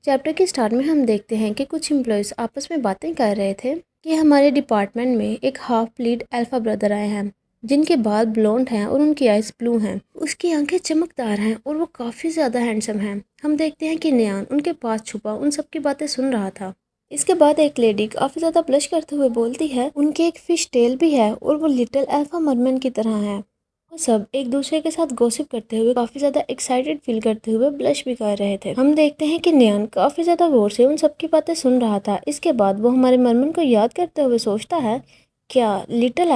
Chapter के start में हम देखते हैं कि कुछ एम्प्लॉयज़ आपस में बातें कर रहे थे कि हमारे डिपार्टमेंट में एक हाफ ब्लीड अल्फा ब्रदर आए हैं जिनके बाल ब्लॉन्ड हैं और उनकी आइज़ ब्लू हैं। उसकी आंखें चमकदार हैं और वो काफ़ी ज़्यादा हैंडसम हैं। हम देखते हैं कि नियान उनके पास छुपा उन सब की बातें सुन रहा था। इसके बाद एक लेडी काफ़ी ज़्यादा ब्लश करते हुए बोलती है, उनके एक फ़िश टेल भी है और वो लिटिल अल्फा मरमन की तरह है। वो सब एक दूसरे के साथ गॉसिप करते हुए काफी ज्यादा एक्साइटेड फील करते हुए ब्लश भी कर रहे थे। हम देखते हैं कि नियान काफी ज्यादा गौर से उन सबकी बातें सुन रहा था। इसके बाद वो हमारे मरमन को याद करते हुए सोचता है, क्या लिटिल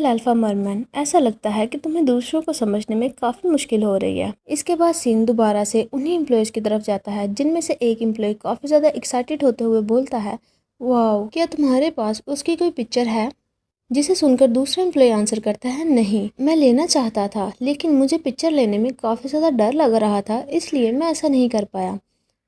अल्फा मरमन, ऐसा लगता है कि तुम्हें दूसरों को समझने में काफी मुश्किल हो रही है। इसके बाद सीन दोबारा से उन्हीं एम्प्लॉयज की तरफ जाता है जिनमें से एक एम्प्लॉय काफी ज्यादा एक्साइटेड होते हुए बोलता है, वाओ, क्या तुम्हारे पास उसकी कोई पिक्चर है? जिसे सुनकर दूसरा एम्प्लॉय आंसर करता है, नहीं, मैं लेना चाहता था लेकिन मुझे पिक्चर लेने में काफ़ी ज़्यादा डर लग रहा था, इसलिए मैं ऐसा नहीं कर पाया।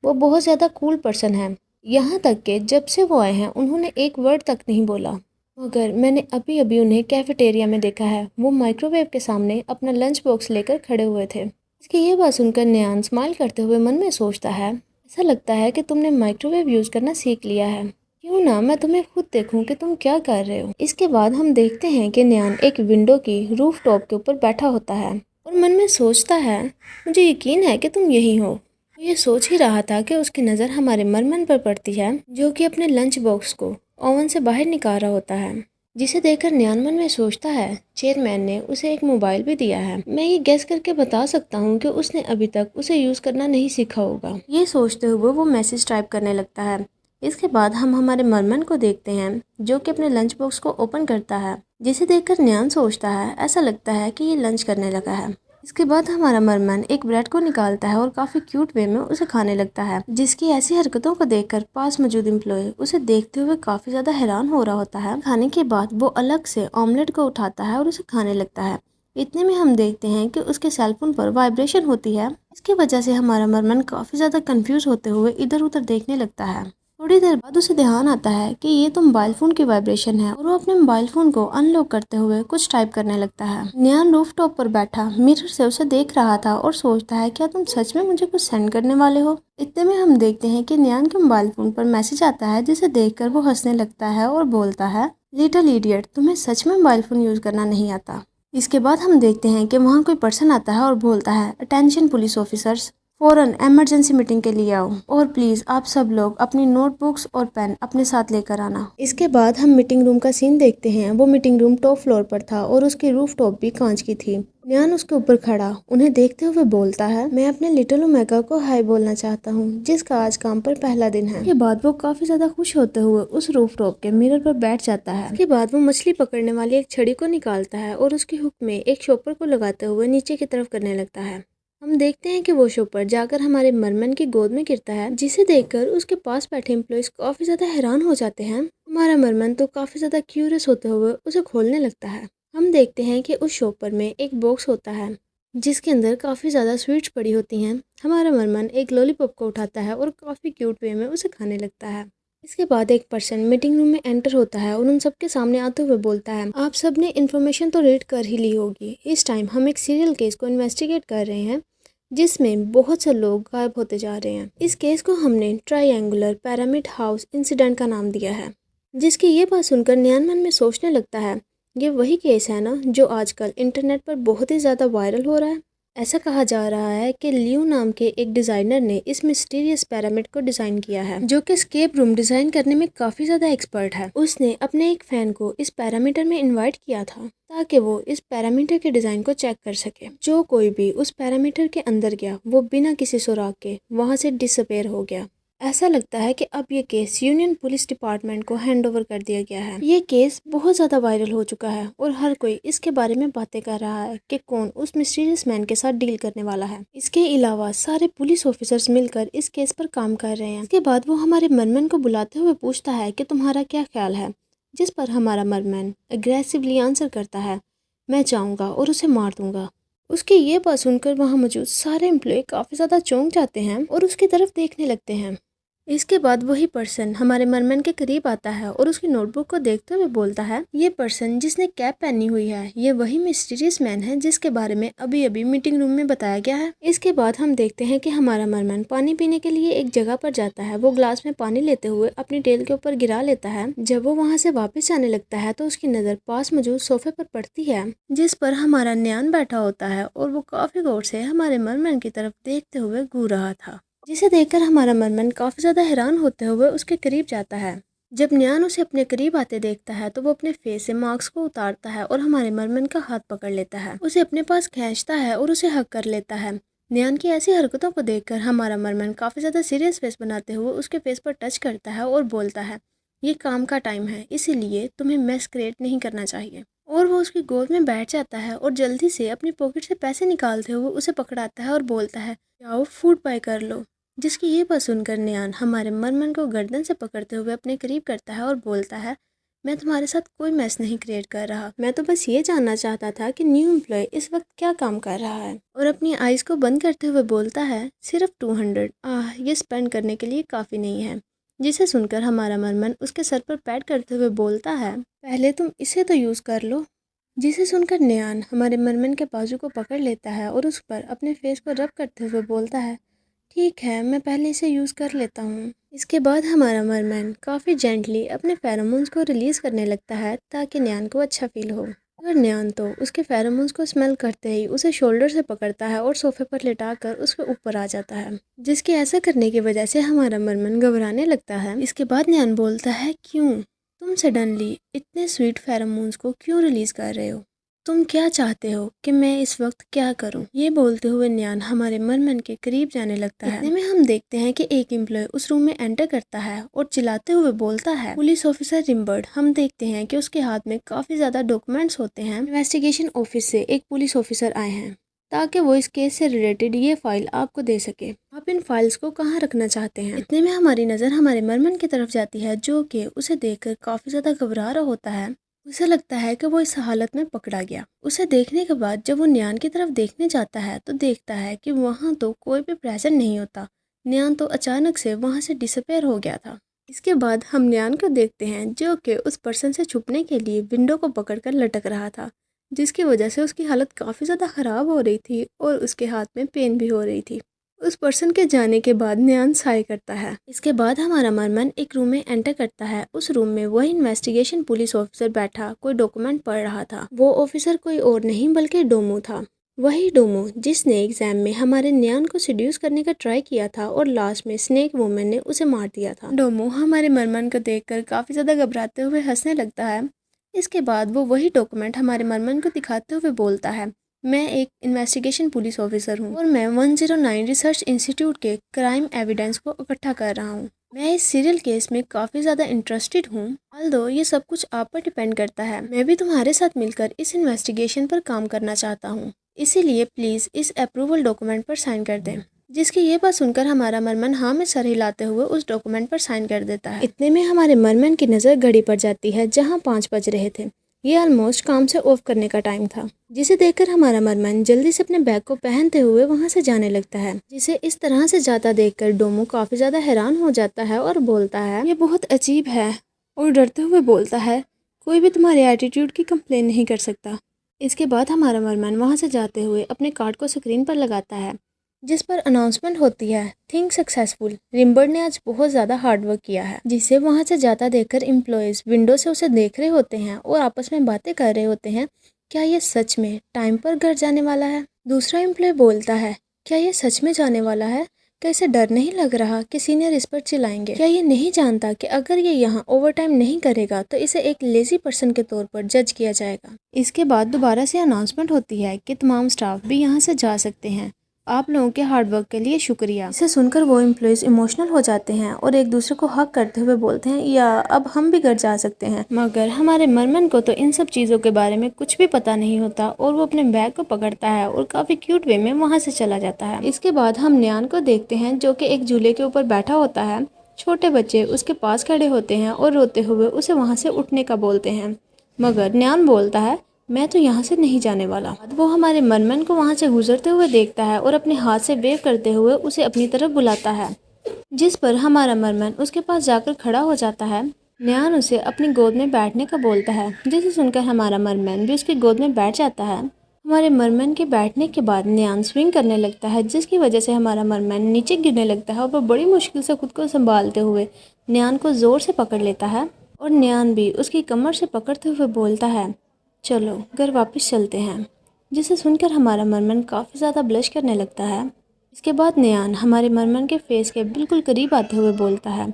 वो बहुत ज़्यादा कूल पर्सन है, यहाँ तक कि जब से वो आए हैं उन्होंने एक वर्ड तक नहीं बोला। मगर मैंने अभी अभी उन्हें कैफेटेरिया में देखा है, वो माइक्रोवेव के सामने अपना लंच बॉक्स लेकर खड़े हुए थे। इसकी ये बात सुनकर नियान स्माइल करते हुए मन में सोचता है, ऐसा लगता है कि तुमने माइक्रोवेव यूज़ करना सीख लिया है, क्यों ना मैं तुम्हें खुद देखूं कि तुम क्या कर रहे हो। इसके बाद हम देखते हैं कि नियान एक विंडो की रूफ टॉप के ऊपर बैठा होता है और मन में सोचता है, मुझे यकीन है कि तुम यही हो। वो ये सोच ही रहा था कि उसकी नज़र हमारे मरमन पर पड़ती है जो कि अपने लंच बॉक्स को ओवन से बाहर निकाल रहा होता है, जिसे देखकर नियान मन में सोचता है, चेयरमैन ने उसे एक मोबाइल भी दिया है। मैं ये गेस करके बता सकता हूँ कि उसने अभी तक उसे यूज़ करना नहीं सीखा होगा। ये सोचते हुए वो मैसेज टाइप करने लगता है। इसके बाद हम हमारे मरमन को देखते हैं जो कि अपने लंच बॉक्स को ओपन करता है, जिसे देखकर नियान सोचता है, ऐसा लगता है कि ये लंच करने लगा है। इसके बाद हमारा मरमन एक ब्रेड को निकालता है और काफ़ी क्यूट वे में उसे खाने लगता है, जिसकी ऐसी हरकतों को देखकर पास मौजूद एम्प्लॉय उसे देखते हुए काफ़ी ज़्यादा हैरान हो रहा होता है। खाने के बाद वो अलग से ऑमलेट को उठाता है और उसे खाने लगता है। इतने में हम देखते हैं कि उसके सेलफोन पर वाइब्रेशन होती है। इसकी वजह से हमारा मरमन काफ़ी ज़्यादा कंफ्यूज होते हुए इधर उधर देखने लगता है। थोड़ी देर बाद उसे ध्यान आता है कि ये तो मोबाइल फ़ोन की वाइब्रेशन है और वो अपने मोबाइल फ़ोन को अनलॉक करते हुए कुछ टाइप करने लगता है। नियान रूफटॉप पर बैठा मिरर से उसे देख रहा था और सोचता है, क्या तुम सच में मुझे कुछ सेंड करने वाले हो? इतने में हम देखते हैं कि नियान के मोबाइल फ़ोन पर मैसेज आता है, जिसे देखकर वो हंसने लगता है और बोलता है, लिटिल इडियट, तुम्हें सच में मोबाइल फ़ोन यूज़ करना नहीं आता। इसके बाद हम देखते हैं कि वहाँ कोई पर्सन आता है और बोलता है, अटेंशन पुलिस ऑफिसर्स, फ़ौरन इमरजेंसी मीटिंग के लिए आओ और प्लीज़ आप सब लोग अपनी नोटबुक्स और पेन अपने साथ लेकर आना। इसके बाद हम मीटिंग रूम का सीन देखते हैं। वो मीटिंग रूम टॉप फ्लोर पर था और उसकी रूफ टॉप भी कांच की थी। नियान उसके ऊपर खड़ा उन्हें देखते हुए बोलता है, मैं अपने लिटिल ओमेगा को हाई बोलना चाहता हूँ, जिसका आज काम पर पहला दिन है। इसके बाद वो काफ़ी ज़्यादा खुश होते हुए उस रूफ टॉप के मिरर पर बैठ जाता है। इसके बाद वो मछली पकड़ने वाली एक छड़ी को निकालता है और उसकी हुक में एक शॉपर को लगाते हुए नीचे की तरफ करने लगता है। हम देखते हैं कि वो शॉपर जाकर हमारे मरमन की गोद में गिरता है, जिसे देखकर उसके पास बैठे एम्प्लॉयज काफ़ी ज़्यादा हैरान हो जाते हैं। हमारा मरमन तो काफ़ी ज़्यादा क्यूरियस होते हुए उसे खोलने लगता है। हम देखते हैं कि उस शॉपर में एक बॉक्स होता है जिसके अंदर काफ़ी ज़्यादा स्वीट्स पड़ी होती हैं। हमारा मरमन एक लॉलीपॉप को उठाता है और काफ़ी क्यूट वे में उसे खाने लगता है। इसके बाद एक पर्सन मीटिंग रूम में एंटर होता है और उन सबके सामने आते हुए बोलता है, आप सब ने इन्फॉर्मेशन तो रीड कर ही ली होगी। इस टाइम हम एक सीरियल केस को इन्वेस्टिगेट कर रहे हैं जिसमें बहुत से लोग गायब होते जा रहे हैं। इस केस को हमने ट्रायंगुलर पिरामिड हाउस इंसिडेंट का नाम दिया है। जिसकी ये बात सुनकर नियान मन में सोचने लगता है, ये वही केस है ना जो आजकल इंटरनेट पर बहुत ही ज़्यादा वायरल हो रहा है। ऐसा कहा जा रहा है कि लियो नाम के एक डिज़ाइनर ने इस मिस्टीरियस पिरामिड को डिज़ाइन किया है, जो कि एस्केप रूम डिज़ाइन करने में काफ़ी ज़्यादा एक्सपर्ट है। उसने अपने एक फ़ैन को इस पैरामीटर में इनवाइट किया था ताकि वो इस पैरामीटर के डिज़ाइन को चेक कर सके। जो कोई भी उस पैरामीटर के अंदर गया वो बिना किसी सुराग के वहाँ से डिसअपेयर हो गया। ऐसा लगता है कि अब ये केस यूनियन पुलिस डिपार्टमेंट को हैंड ओवर कर दिया गया है। ये केस बहुत ज़्यादा वायरल हो चुका है और हर कोई इसके बारे में बातें कर रहा है कि कौन उस मिस्टीरियस मैन के साथ डील करने वाला है। इसके अलावा सारे पुलिस ऑफिसर्स मिलकर इस केस पर काम कर रहे हैं। इसके बाद वो हमारे मरमन को बुलाते हुए पूछता है कि तुम्हारा क्या ख्याल है, जिस पर हमारा मरमन अग्रेसिवली आंसर करता है, मैं चाहूँगा और उसे मार दूंगा। उसकी ये बात सुनकर वहाँ मौजूद सारे एम्प्लॉय काफ़ी ज़्यादा चौंक जाते हैं और उसकी तरफ देखने लगते हैं। इसके बाद वही पर्सन हमारे मरमन के करीब आता है और उसकी नोटबुक को देखते हुए बोलता है, ये पर्सन जिसने कैप पहनी हुई है ये वही मिस्टीरियस मैन है जिसके बारे में अभी अभी मीटिंग रूम में बताया गया है। इसके बाद हम देखते हैं कि हमारा मरमन पानी पीने के लिए एक जगह पर जाता है। वो ग्लास में पानी लेते हुए अपनी टेल के ऊपर गिरा लेता है। जब वो वहाँ से वापस जाने लगता है तो उसकी नज़र पास मौजूद सोफे पर पड़ती है जिस पर हमारा न्यान बैठा होता है और वो काफ़ी गौर से हमारे मरमन की तरफ देखते हुए घूर रहा था, जिसे देखकर हमारा मरमन काफ़ी ज़्यादा हैरान होते हुए उसके करीब जाता है। जब न्यान उसे अपने करीब आते देखता है तो वो अपने फेस से मास्क को उतारता है और हमारे मरमन का हाथ पकड़ लेता है, उसे अपने पास खींचता है और उसे हक कर लेता है। न्यान की ऐसी हरकतों को देखकर हमारा मरमन काफ़ी ज़्यादा सीरियस फेस बनाते हुए उसके फेस पर टच करता है और बोलता है, ये काम का टाइम है इसीलिए तुम्हें मेस क्रिएट नहीं करना चाहिए। और वो उसकी गोद में बैठ जाता है और जल्दी से अपनी पॉकेट से पैसे निकालते हुए उसे पकड़ाता है और बोलता है, जाओ फूड बाय कर लो। जिसकी ये बात सुनकर न्यान हमारे मरमन को गर्दन से पकड़ते हुए अपने करीब करता है और बोलता है, मैं तुम्हारे साथ कोई मैस नहीं क्रिएट कर रहा, मैं तो बस ये जानना चाहता था कि न्यू एम्प्लॉय इस वक्त क्या काम कर रहा है। और अपनी आइज को बंद करते हुए बोलता है, सिर्फ 200, ये स्पेंड करने के लिए काफ़ी नहीं है। जिसे सुनकर हमारा मरमन उसके सर पर पैड करते हुए बोलता है, पहले तुम इसे तो यूज़ कर लो। जिसे सुनकर न्यान हमारे मरमन के बाजू को पकड़ लेता है और उस पर अपने फेस को रब करते हुए बोलता है, ठीक है मैं पहले इसे यूज़ कर लेता हूँ। इसके बाद हमारा मरमन काफ़ी जेंटली अपने फेरोमोन्स को रिलीज़ करने लगता है ताकि न्यान को अच्छा फील हो। और न्यान तो उसके फेरोमोन्स को स्मेल करते ही उसे शोल्डर से पकड़ता है और सोफे पर लिटाकर उसके ऊपर आ जाता है, जिसके ऐसा करने की वजह से हमारा मरमन घबराने लगता है। इसके बाद न्यान बोलता है, क्यों तुम सडनली इतने स्वीट फेरोमोन्स को क्यों रिलीज़ कर रहे हो, तुम क्या चाहते हो कि मैं इस वक्त क्या करूं? ये बोलते हुए न्यान हमारे मरमन के करीब जाने लगता है। इतने में हम देखते हैं कि एक एम्प्लॉय उस रूम में एंटर करता है और चिल्लाते हुए बोलता है, पुलिस ऑफिसर रिम्बर्ड। हम देखते हैं कि उसके हाथ में काफ़ी ज़्यादा डॉक्यूमेंट्स होते हैं। इन्वेस्टिगेशन ऑफिस से एक पुलिस ऑफिसर आए हैं ताकि वो इस केस से रिलेटेड ये फाइल आपको दे सके। आप इन फाइल्स को कहाँ रखना चाहते हैं? इतने में हमारी नज़र हमारे मरमन की तरफ जाती है जो कि उसे देखकर काफ़ी ज़्यादा घबरा रहा होता है। उसे लगता है कि वो इस हालत में पकड़ा गया। उसे देखने के बाद जब वो न्यान की तरफ देखने जाता है तो देखता है कि वहाँ तो कोई भी प्रेजेंट नहीं होता। न्यान तो अचानक से वहाँ से डिसअपेयर हो गया था। इसके बाद हम न्यान को देखते हैं जो कि उस पर्सन से छुपने के लिए विंडो को पकड़कर लटक रहा था, जिसकी वजह से उसकी हालत काफ़ी ज़्यादा ख़राब हो रही थी और उसके हाथ में पेन भी हो रही थी। उस पर्सन के जाने के बाद न्यान साय करता है। इसके बाद हमारा मरमन एक रूम में एंटर करता है। उस रूम में वही इन्वेस्टिगेशन पुलिस ऑफिसर बैठा कोई डॉक्यूमेंट पढ़ रहा था। वो ऑफिसर कोई और नहीं बल्कि डोमो था, वही डोमो जिसने एग्जाम में हमारे न्यान को सिड्यूस करने का ट्राई किया था और लास्ट में स्नेक वुमन ने उसे मार दिया था। डोमो हमारे मरमन को देखकर काफ़ी ज़्यादा घबराते हुए हंसने लगता है। इसके बाद वो वही डॉक्यूमेंट हमारे मरमन को दिखाते हुए बोलता है, मैं एक इन्वेस्टिगेशन पुलिस ऑफिसर हूँ और मैं 109 रिसर्च इंस्टीट्यूट के क्राइम एविडेंस को इकट्ठा कर रहा हूँ। मैं इस सीरियल केस में काफ़ी ज़्यादा इंटरेस्टेड हूँ। ऑल्दो ये सब कुछ आप पर डिपेंड करता है, मैं भी तुम्हारे साथ मिलकर इस इन्वेस्टिगेशन पर काम करना चाहता हूँ, इसीलिए प्लीज़ इस अप्रूवल डॉक्यूमेंट पर साइन कर दें। जिसकी ये बात सुनकर हमारा मरमन हाँ में सर हिलाते हुए उस डॉक्यूमेंट पर साइन कर देता है। इतने में हमारे मरमन की नज़र घड़ी पर जाती है जहाँ 5 बज रहे थे। ये ऑलमोस्ट काम से ऑफ करने का टाइम था, जिसे देखकर हमारा मरमन जल्दी से अपने बैग को पहनते हुए वहां से जाने लगता है। जिसे इस तरह से जाता देखकर डोमो काफ़ी ज़्यादा हैरान हो जाता है और बोलता है, ये बहुत अजीब है, और डरते हुए बोलता है, कोई भी तुम्हारे एटीट्यूड की कंप्लेन नहीं कर सकता। इसके बाद हमारा मरमन वहाँ से जाते हुए अपने कार्ड को स्क्रीन पर लगाता है जिस पर अनाउंसमेंट होती है, थिंक सक्सेसफुल, रिम्बर्ड ने आज बहुत ज़्यादा हार्डवर्क किया है। जिसे वहाँ से जाता देखकर एम्प्लॉयज़ विंडो से उसे देख रहे होते हैं और आपस में बातें कर रहे होते हैं, क्या ये सच में टाइम पर घर जाने वाला है? दूसरा एम्प्लॉय बोलता है, क्या ये सच में जाने वाला है? क्या इसे डर नहीं लग रहा कि सीनियर इस पर चिल्लाएंगे? क्या ये नहीं जानता कि अगर ये यहाँ ओवर टाइम नहीं करेगा तो इसे एक लेजी पर्सन के तौर पर जज किया जाएगा? इसके बाद दोबारा से अनाउंसमेंट होती है कि तमाम स्टाफ भी यहाँ से जा सकते हैं, आप लोगों के हार्डवर्क के लिए शुक्रिया। इसे सुनकर वो एम्प्लॉयज़ इमोशनल हो जाते हैं और एक दूसरे को हक करते हुए बोलते हैं, या अब हम भी घर जा सकते हैं। मगर हमारे मरमन को तो इन सब चीज़ों के बारे में कुछ भी पता नहीं होता और वो अपने बैग को पकड़ता है और काफ़ी क्यूट वे में वहाँ से चला जाता है। इसके बाद हम न्यान को देखते हैं जो कि एक झूले के ऊपर बैठा होता है। छोटे बच्चे उसके पास खड़े होते हैं और रोते हुए उसे वहाँ से उठने का बोलते हैं, मगर न्यान बोलता है, मैं तो यहाँ से नहीं जाने वाला। वो हमारे मरमन को वहाँ से गुजरते हुए देखता है और अपने हाथ से वेव करते हुए उसे अपनी तरफ बुलाता है। जिस पर हमारा मरमन उसके पास जाकर खड़ा हो जाता है। न्यान उसे अपनी गोद में बैठने का बोलता है, जिसे सुनकर हमारा मरमन भी उसकी गोद में बैठ जाता है। हमारे मरमन के बैठने के बाद न्यान स्विंग करने लगता है, जिसकी वजह से हमारा मरमन नीचे गिरने लगता है और वह बड़ी मुश्किल से खुद को संभालते हुए न्यान को ज़ोर से पकड़ लेता है और न्यान भी उसकी कमर से पकड़ते हुए बोलता है, चलो घर वापस चलते हैं। जिसे सुनकर हमारा मरमन काफ़ी ज़्यादा ब्लश करने लगता है। इसके बाद न्यान हमारे मरमन के फेस के बिल्कुल करीब आते हुए बोलता है,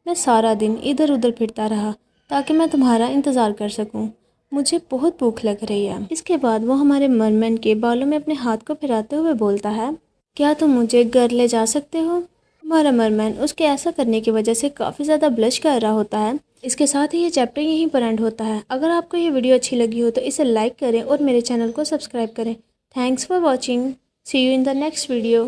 मैं सारा दिन इधर उधर फिरता रहा ताकि मैं तुम्हारा इंतज़ार कर सकूं। मुझे बहुत भूख लग रही है। इसके बाद वो हमारे मरमन के बालों में अपने हाथ को फिराते हुए बोलता है, क्या तुम मुझे घर ले जा सकते हो। हमारा मरमन उसके ऐसा करने की वजह से काफ़ी ज़्यादा ब्लश कर रहा होता है। इसके साथ ही ये चैप्टर यहीं पर एंड होता है। अगर आपको ये वीडियो अच्छी लगी हो तो इसे लाइक करें और मेरे चैनल को सब्सक्राइब करें। Thanks for watching. See you in the next video.